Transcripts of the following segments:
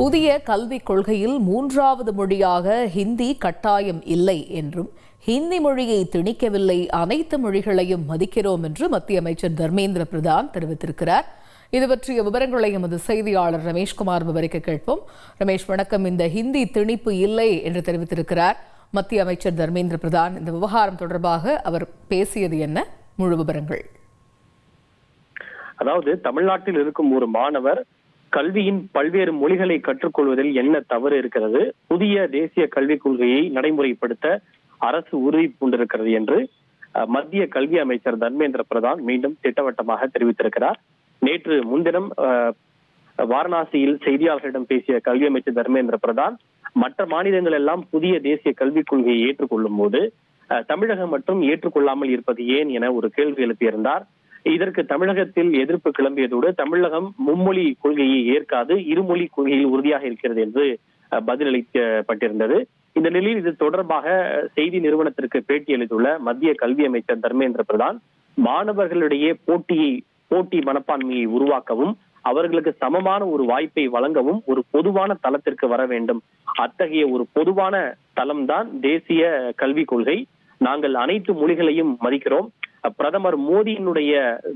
புதிய கல்விக் கொள்கையில் 3வது மொழியாக ஹிந்தி கட்டாயம் இல்லை என்றும், ஹிந்தி மொழியை திணிக்கவில்லை, அனைத்து மொழிகளையும் மதிக்கிறோம் என்று மத்திய அமைச்சர் தர்மேந்திர பிரதான் தெரிவித்திருக்கிறார். இது பற்றிய விவரங்களை எமது செய்தியாளர் ரமேஷ்குமார் விவரிக்க கேட்போம். ரமேஷ், வணக்கம். இந்த ஹிந்தி திணிப்பு இல்லை என்று தெரிவித்திருக்கிறார் மத்திய அமைச்சர் தர்மேந்திர பிரதான். இந்த விவகாரம் தொடர்பாக அவர் பேசியது என்ன? முழு விவரங்கள். அதாவது, தமிழ்நாட்டில் இருக்கும் ஒரு மாணவர் கல்வியின் பல்வேறு மொழிகளை கற்றுக்கொள்வதில் என்ன தவறு இருக்கிறது, புதிய தேசிய கல்விக் கொள்கையை நடைமுறைப்படுத்த அரசு உறுதி பூண்டிருக்கிறது என்று மத்திய கல்வி அமைச்சர் தர்மேந்திர பிரதான் மீண்டும் திட்டவட்டமாக தெரிவித்திருக்கிறார். நேற்று முன்தினம் வாரணாசியில் செய்தியாளர்களிடம் பேசிய கல்வி அமைச்சர் தர்மேந்திர பிரதான், மற்ற மாநிலங்கள் எல்லாம் புதிய தேசிய கல்விக் கொள்கையை ஏற்றுக்கொள்ளும் போது தமிழகம் மட்டும் ஏற்றுக்கொள்ளாமல் இருப்பது ஏன் என ஒரு கேள்வி எழுப்பியிருந்தார். இதற்கு தமிழகத்தில் எதிர்ப்பு கிளம்பியதோடு தமிழகம் மும்மொழி கொள்கையை ஏற்காது, இருமொழி கொள்கையில் உறுதியாக இருக்கிறது என்று பதிலளிக்கப்பட்டிருந்தது. இந்த நிலையில் இது தொடர்பாக செய்தி நிறுவனத்திற்கு பேட்டி அளித்துள்ள மத்திய கல்வி அமைச்சர் தர்மேந்திர பிரதான், மாணவர்களிடையே போட்டி மனப்பான்மையை உருவாக்கவும், அவர்களுக்கு சமமான ஒரு வாய்ப்பை வழங்கவும் ஒரு பொதுவான தளத்திற்கு வர வேண்டும். அத்தகைய ஒரு பொதுவான தளம்தான் தேசிய கல்விக் கொள்கை. நாங்கள் அனைத்து மொழிகளையும் மதிக்கிறோம். பிரதமர் மோடியினுடைய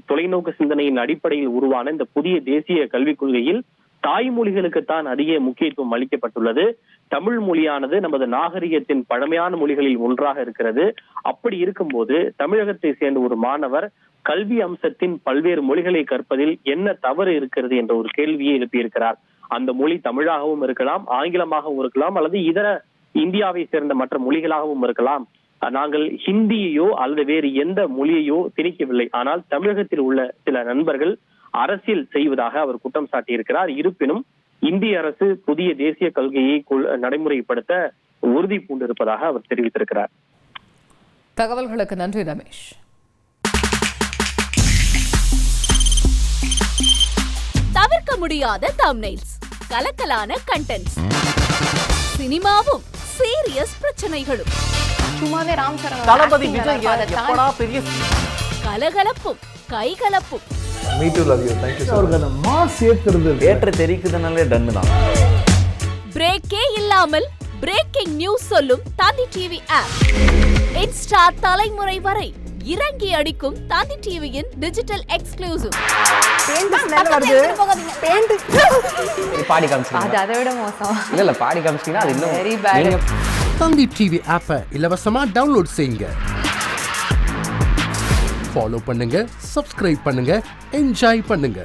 தொலைநோக்கு சிந்தனையின் அடிப்படையில் உருவான இந்த புதிய தேசிய கல்விக் கொள்கையில் தாய்மொழிகளுக்குத்தான் அதிக முக்கியத்துவம் அளிக்கப்பட்டுள்ளது. தமிழ் மொழியானது நமது நாகரிகத்தின் பழமையான மொழிகளில் ஒன்றாக இருக்கிறது. அப்படி இருக்கும்போது தமிழகத்தை சேர்ந்த ஒரு மாணவர் கல்வி அம்சத்தின் பல்வேறு மொழிகளை கற்பதில் என்ன தவறு இருக்கிறது என்ற ஒரு கேள்வியை எழுப்பியிருக்கிறார். அந்த மொழி தமிழாகவும் இருக்கலாம், ஆங்கிலமாகவும் இருக்கலாம், அல்லது இதர இந்தியாவை சேர்ந்த மற்ற மொழிகளாகவும் இருக்கலாம். நாங்கள் ஹிந்தியையோ அல்லது வேறு எந்த மொழியையோ திணிக்கவில்லை. ஆனால் தமிழகத்தில் உள்ள சில நண்பர்கள் அரசியல் செய்வதாக அவர் குற்றம் சாட்டியிருக்கிறார். இருப்பினும் இந்திய அரசு புதிய தேசிய கொள்கையை நடைமுறைப்படுத்த உறுதி பூண்டிருப்பதாக அவர் தெரிவித்திருக்கிறார். தகவல்களுக்கு நன்றி ரமேஷ். தவிர்க்க முடியாத தம்ப்நெயில்ஸ், கலக்கலான கண்டென்ட்ஸ், சினிமாவும் சீரியஸ் பிரச்சனைகளும், தளபதி விஜய் எப்படா பெரிய கலகலப்பும் கைகலப்பும், ஏற்ற தெரிக்குதுனாலே டன்னு தான். பிரேக்கே இல்லாமல் பிரேக்கிங் நியூஸ் சொல்லும் தந்தி டிவி ஆப். இன்ஸ்டா தலைமுறை வரை இறங்கி அடிக்கும் தந்தி டிவியின் டிஜிட்டல் எக்ஸ்க்ளூசிவ். பாடி காமிச்சீங்க, அதை விட மோசம் இல்ல பாடி காமிச்சீங்கன்னா அது இன்னும். தந்தி டிவி ஆப்பை இலவசமா டவுன்லோட் செய்யுங்க. ஃபாலோ பண்ணுங்க, சப்ஸ்கிரைப் பண்ணுங்க, என்ஜாய் பண்ணுங்க.